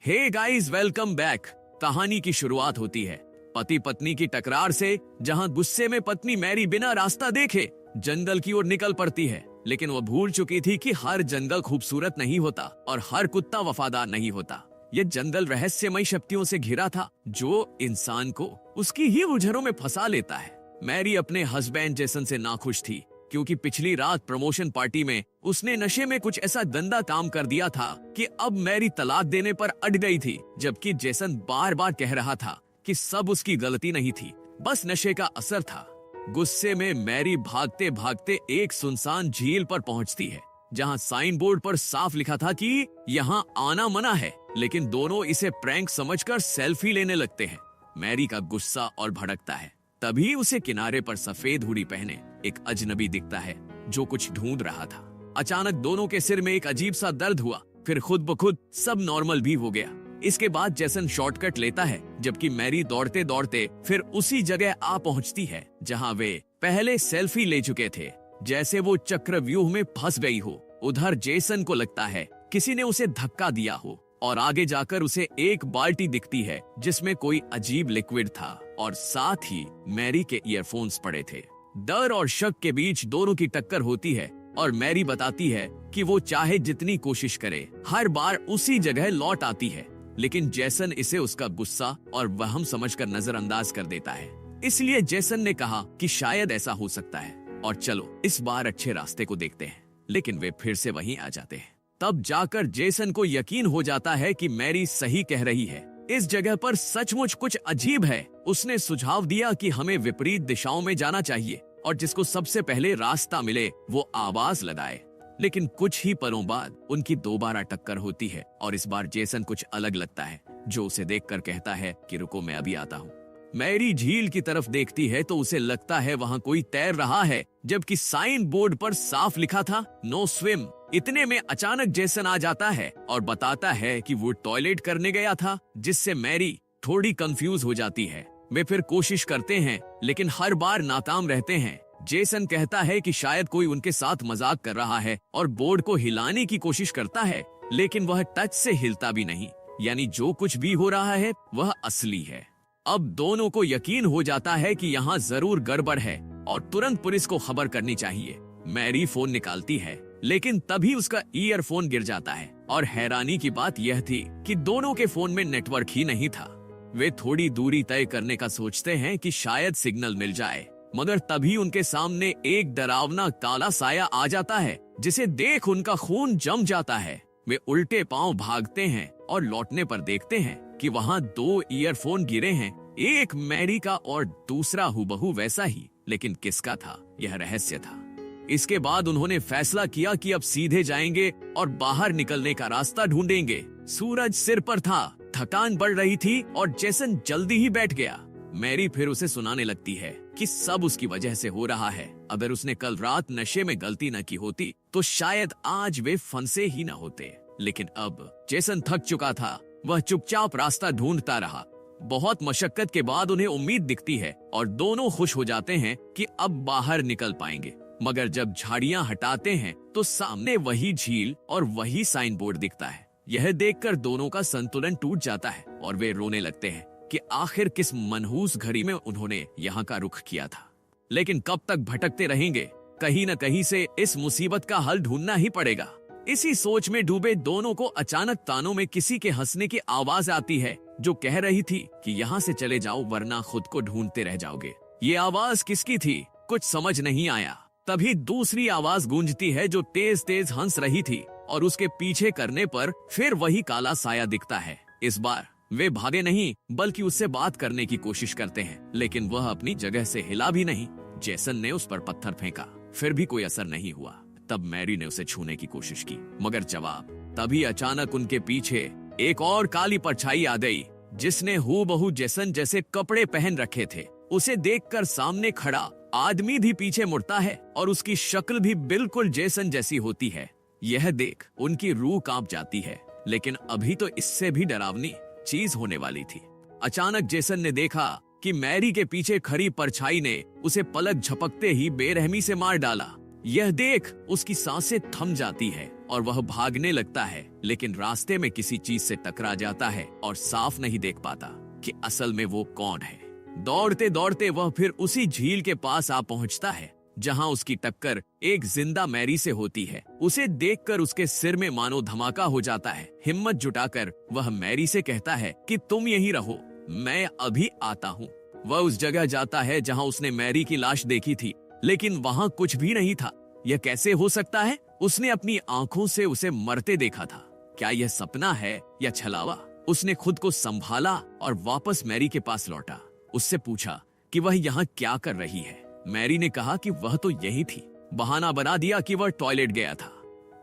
Hey guys, welcome back. कहानी की शुरुआत होती है पति पत्नी की टकरार से, जहां गुस्से में पत्नी मैरी बिना रास्ता देखे जंगल की ओर निकल पड़ती है। लेकिन वो भूल चुकी थी कि हर जंगल खूबसूरत नहीं होता और हर कुत्ता वफादार नहीं होता। ये जंगल रहस्यमयी शक्तियों से घिरा था जो इंसान को उसकी ही उलझनों में फंसा लेता है। मैरी अपने हस्बैंड जेसन से नाखुश थी क्योंकि पिछली रात प्रमोशन पार्टी में उसने नशे में कुछ ऐसा गंदा काम कर दिया था कि अब मैरी तलाक देने पर अड़ गई थी, जबकि जेसन बार बार कह रहा था कि सब उसकी गलती नहीं थी, बस नशे का असर था। गुस्से में मैरी भागते भागते एक सुनसान झील पर पहुंचती है जहां साइन बोर्ड पर साफ लिखा था कि यहां आना मना है, लेकिन दोनों इसे प्रैंक समझकर सेल्फी लेने लगते हैं। मैरी का गुस्सा और भड़कता है। तभी उसे किनारे पर सफेद हुडी पहने एक अजनबी दिखता है जो कुछ ढूंढ रहा था। अचानक दोनों के सिर में एक अजीब सा दर्द हुआ, फिर खुद ब खुद सब नॉर्मल भी हो गया। इसके बाद जेसन शॉर्टकट लेता है, जबकि मैरी दौड़ते दौड़ते फिर उसी जगह आ पहुंचती है जहां वे पहले सेल्फी ले चुके थे, जैसे वो चक्रव्यूह में फंस गई हो। उधर जेसन को लगता है किसी ने उसे धक्का दिया हो और आगे जाकर उसे एक बाल्टी दिखती है जिसमें कोई अजीब लिक्विड था और साथ ही मैरी के ईयरफोन्स पड़े थे। डर और शक के बीच दोनों की टक्कर होती है और मैरी बताती है कि वो चाहे जितनी कोशिश करे हर बार उसी जगह लौट आती है, लेकिन जेसन इसे उसका गुस्सा और वहम समझकर नजरअंदाज कर देता है। इसलिए जेसन ने कहा कि शायद ऐसा हो सकता है और चलो इस बार अच्छे रास्ते को देखते हैं, लेकिन वे फिर से वहीं आ जाते हैं। तब जाकर जेसन को यकीन हो जाता है कि मैरी सही कह रही है, इस जगह पर सचमुच कुछ अजीब है। उसने सुझाव दिया कि हमें विपरीत दिशाओं में जाना चाहिए और जिसको सबसे पहले रास्ता मिले वो आवाज लगाए। लेकिन कुछ ही पलों बाद उनकी दोबारा टक्कर होती है और इस बार जेसन कुछ अलग लगता है, जो उसे देखकर कहता है कि रुको, मैं अभी आता हूँ। मैरी झील की तरफ देखती है तो उसे लगता है वहाँ कोई तैर रहा है, जबकि साइन बोर्ड पर साफ लिखा था नो स्विम। इतने में अचानक जेसन आ जाता है और बताता है कि वो टॉयलेट करने गया था, जिससे मैरी थोड़ी कंफ्यूज हो जाती है। वे फिर कोशिश करते हैं लेकिन हर बार नाकाम रहते हैं। जेसन कहता है कि शायद कोई उनके साथ मजाक कर रहा है और बोर्ड को हिलाने की कोशिश करता है, लेकिन वह टच से हिलता भी नहीं, यानी जो कुछ भी हो रहा है वह असली है। अब दोनों को यकीन हो जाता है कि यहाँ जरूर गड़बड़ है और तुरंत पुलिस को खबर करनी चाहिए। मैरी फोन निकालती है, लेकिन तभी उसका ईयरफोन गिर जाता है और हैरानी की बात यह थी कि दोनों के फोन में नेटवर्क ही नहीं था। वे थोड़ी दूरी तय करने का सोचते हैं कि शायद सिग्नल मिल जाए, मगर तभी उनके सामने एक डरावना काला साया आ जाता है, जिसे देख उनका खून जम जाता है। वे उल्टे पांव भागते हैं और लौटने पर देखते हैं कि वहाँ 2 ईयरफोन गिरे हैं, एक मैरी का और दूसरा हुबहू वैसा ही, लेकिन किसका था यह रहस्य था। इसके बाद उन्होंने फैसला किया कि अब सीधे जाएंगे और बाहर निकलने का रास्ता ढूंढेंगे। सूरज सिर पर था, थकान बढ़ रही थी और जेसन जल्दी ही बैठ गया। मैरी फिर उसे सुनाने लगती है कि सब उसकी वजह से हो रहा है। अगर उसने कल रात नशे में गलती न की होती तो शायद आज वे फंसे ही न होते। लेकिन अब जेसन थक चुका था, वह चुपचाप रास्ता ढूंढता रहा। बहुत मशक्कत के बाद उन्हें उम्मीद दिखती है और दोनों खुश हो जाते हैं कि अब बाहर निकल पाएंगे। मगर जब झाड़ियां हटाते हैं तो सामने वही झील और वही साइन बोर्ड दिखता है। यह देखकर दोनों का संतुलन टूट जाता है और वे रोने लगते हैं कि आखिर किस मनहूस घड़ी में उन्होंने यहाँ का रुख किया था। लेकिन कब तक भटकते रहेंगे, कहीं न कहीं से इस मुसीबत का हल ढूंढना ही पड़ेगा। इसी सोच में डूबे दोनों को अचानक कानों में किसी के हंसने की आवाज आती है, जो कह रही थी कि यहाँ से चले जाओ वरना खुद को ढूंढते रह जाओगे। ये आवाज किसकी थी कुछ समझ नहीं आया। तभी दूसरी आवाज गूंजती है जो तेज तेज हंस रही थी और उसके पीछे करने पर फिर वही काला साया दिखता है। इस बार वे भागे नहीं बल्कि उससे बात करने की कोशिश करते हैं, लेकिन वह अपनी जगह से हिला भी नहीं। जेसन ने उस पर पत्थर फेंका, फिर भी कोई असर नहीं हुआ। तब मैरी ने उसे छूने की कोशिश की, मगर जवाब। तभी अचानक उनके पीछे एक और काली परछाई आ गई, जिसने हूबहू जेसन जैसे कपड़े पहन रखे थे। उसे देखकर सामने खड़ा आदमी भी पीछे मुड़ता है और उसकी शक्ल भी बिल्कुल जेसन जैसी होती है। यह देख उनकी रूह कांप जाती है, लेकिन अभी तो इससे भी डरावनी चीज होने वाली थी। अचानक जेसन ने देखा कि मैरी के पीछे खड़ी परछाई ने उसे पलक झपकते ही बेरहमी से मार डाला। यह देख उसकी सांसें थम जाती है और वह भागने लगता है, लेकिन रास्ते में किसी चीज से टकरा जाता है और साफ नहीं देख पाता कि असल में वो कौन है। दौड़ते दौड़ते वह फिर उसी झील के पास आ पहुंचता है जहां उसकी टक्कर एक जिंदा मैरी से होती है। उसे देखकर उसके सिर में मानो धमाका हो जाता है। हिम्मत जुटाकर वह मैरी से कहता है कि तुम यहीं रहो, मैं अभी आता हूँ। वह उस जगह जाता है जहां उसने मैरी की लाश देखी थी, लेकिन वहां कुछ भी नहीं था। यह कैसे हो सकता है? उसने अपनी आंखों से उसे मरते देखा था। क्या यह सपना है या छलावा? उसने खुद को संभाला और वापस मैरी के पास लौटा। उससे पूछा कि वह यहाँ क्या कर रही है। मैरी ने कहा कि वह तो यही थी। बहाना बना दिया कि वह टॉयलेट गया था।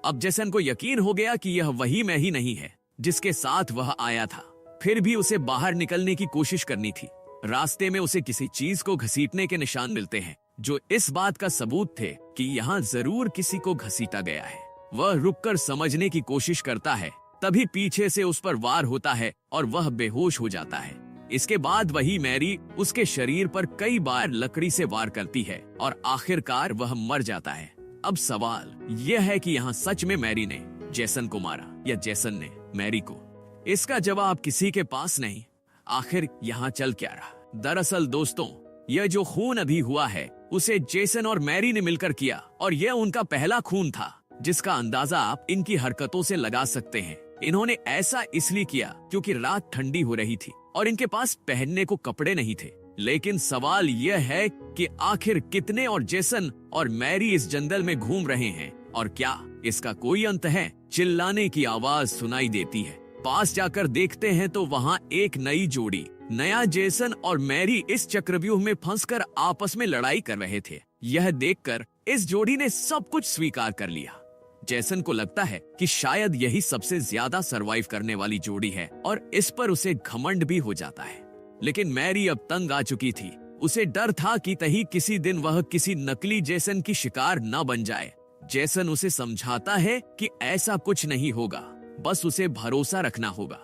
अब जैसन को यकीन हो गया कि यह वही मैरी नहीं है जिसके साथ वह आया था। फिर भी उसे बाहर निकलने की कोशिश करनी थी। रास्ते में उसे किसी चीज को घसीटने के निशान मिलते हैं जो इस बात का सबूत थे कि यहाँ जरूर किसी को घसीटा गया है। वह रुककर समझने की कोशिश करता है, तभी पीछे से उस पर वार होता है और वह बेहोश हो जाता है। इसके बाद वही मैरी उसके शरीर पर कई बार लकड़ी से वार करती है और आखिरकार वह मर जाता है। अब सवाल यह है कि यहाँ सच में मैरी ने जेसन को मारा या जेसन ने मैरी को? इसका जवाब किसी के पास नहीं। आखिर यहाँ चल क्या रहा? दरअसल दोस्तों, यह जो खून अभी हुआ है उसे जेसन और मैरी ने मिलकर किया और यह उनका पहला खून था, जिसका अंदाजा आप इनकी हरकतों से लगा सकते हैं। इन्होंने ऐसा इसलिए किया क्योंकि रात ठंडी हो रही थी और इनके पास पहनने को कपड़े नहीं थे। लेकिन सवाल यह है कि आखिर कितने और जेसन और मैरी इस जंगल में घूम रहे हैं और क्या इसका कोई अंत है? चिल्लाने की आवाज सुनाई देती है। पास जाकर देखते हैं तो वहाँ एक नई जोड़ी, नया जेसन और मैरी इस चक्रव्यूह में फंसकर आपस में लड़ाई कर रहे थे। यह देखकर इस जोड़ी ने सब कुछ स्वीकार कर लिया। जेसन को लगता है कि शायद यही सबसे ज्यादा सरवाइव करने वाली जोड़ी है और इस पर उसे घमंड भी हो जाता है। लेकिन मैरी अब तंग आ चुकी थी। उसे डर था कि कहीं किसी दिन वह किसी नकली जेसन की शिकार न बन जाए। जेसन उसे समझाता है कि ऐसा कुछ नहीं होगा, बस उसे भरोसा रखना होगा।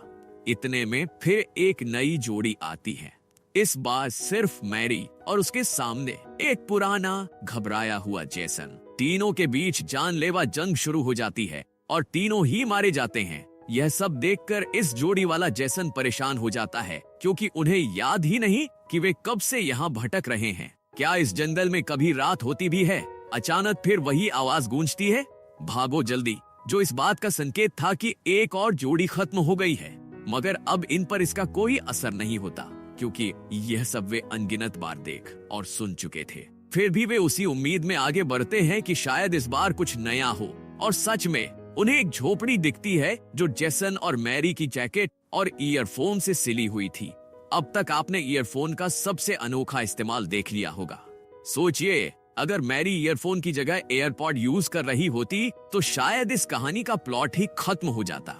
इतने में फिर एक नई जोड़ी आती है। इस बार सिर्फ मैरी और उसके सामने एक पुराना घबराया हुआ जेसन। तीनों के बीच जानलेवा जंग शुरू हो जाती है और तीनों ही मारे जाते हैं। यह सब देखकर इस जोड़ी वाला जेसन परेशान हो जाता है क्योंकि उन्हें याद ही नहीं कि वे कब से यहाँ भटक रहे हैं। क्या इस जंगल में कभी रात होती भी है? अचानक फिर वही आवाज गूंजती है, भागो जल्दी, जो इस बात का संकेत था कि एक और जोड़ी खत्म हो गई है। मगर अब इन पर इसका कोई असर नहीं होता क्योंकि यह सब वे अनगिनत बार देख और सुन चुके थे। फिर भी वे उसी उम्मीद में आगे बढ़ते हैं कि शायद इस बार कुछ नया हो। और सच में उन्हें एक झोपड़ी दिखती है जो जेसन और मैरी की जैकेट और ईयरफोन से सिली हुई थी। अब तक आपने ईयरफोन का सबसे अनोखा इस्तेमाल देख लिया होगा। सोचिए, अगर मैरी ईयरफोन की जगह एयरपॉड यूज कर रही होती तो शायद इस कहानी का प्लॉट ही खत्म हो जाता।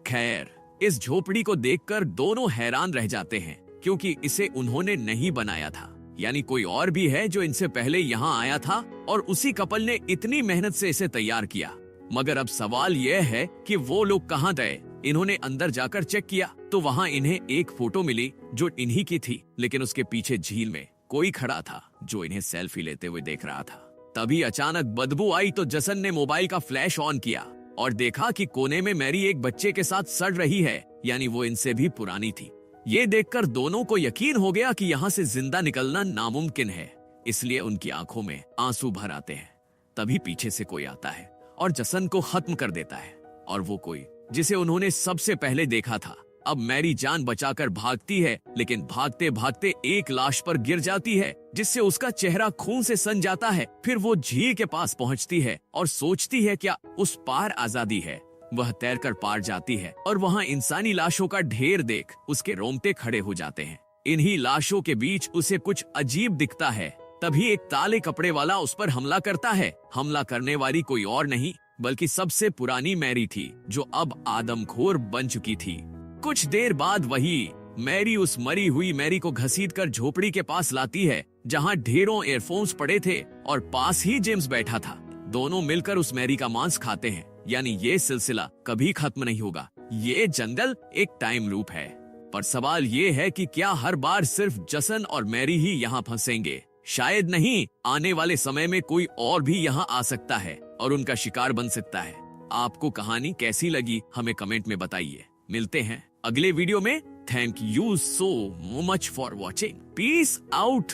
खैर, इस झोपड़ी को देखकर दोनों हैरान रह जाते हैं क्योंकि इसे उन्होंने नहीं बनाया था। यानी कोई और भी है जो इनसे पहले यहाँ आया था और उसी कपल ने इतनी मेहनत से इसे तैयार किया। मगर अब सवाल यह है कि वो लोग कहाँ गए? इन्होंने अंदर जाकर चेक किया तो वहाँ इन्हें एक फोटो मिली जो इन्हीं की थी, लेकिन उसके पीछे झील में कोई खड़ा था जो इन्हें सेल्फी लेते हुए देख रहा था। तभी अचानक बदबू आई तो जेसन ने मोबाइल का फ्लैश ऑन किया और देखा कि कोने में मैरी एक बच्चे के साथ सड़ रही है, यानी वो इनसे भी पुरानी थी। ये देखकर दोनों को यकीन हो गया कि यहाँ से जिंदा निकलना नामुमकिन है, इसलिए उनकी आंखों में आंसू भर आते हैं। तभी पीछे से कोई आता है और जेसन को खत्म कर देता है, और वो कोई जिसे उन्होंने सबसे पहले देखा था। अब मैरी जान बचाकर भागती है, लेकिन भागते भागते एक लाश पर गिर जाती है जिससे उसका चेहरा खून से सन जाता है। फिर वो झील के पास पहुंचती है और सोचती है क्या उस पार आजादी है। वह तैरकर पार जाती है और वहाँ इंसानी लाशों का ढेर देख उसके रोंगटे खड़े हो जाते हैं। इन्हीं लाशों के बीच उसे कुछ अजीब दिखता है। तभी एक काले कपड़े वाला उस पर हमला करता है। हमला करने वाली कोई और नहीं बल्कि सबसे पुरानी मैरी थी, जो अब आदमखोर बन चुकी थी। कुछ देर बाद वही मैरी उस मरी हुई मैरी को घसीटकर झोपड़ी के पास लाती है जहाँ ढेरों एयरफोन्स पड़े थे और पास ही जेम्स बैठा था। दोनों मिलकर उस मैरी का मांस खाते हैं। यानी ये सिलसिला कभी खत्म नहीं होगा। ये जंगल एक टाइम लूप है। पर सवाल ये है कि क्या हर बार सिर्फ जेसन और मैरी ही यहाँ फंसेंगे? शायद नहीं, आने वाले समय में कोई और भी यहाँ आ सकता है और उनका शिकार बन सकता है। आपको कहानी कैसी लगी हमें कमेंट में बताइए। मिलते हैं अगले वीडियो में। Thank you so much for watching. Peace out.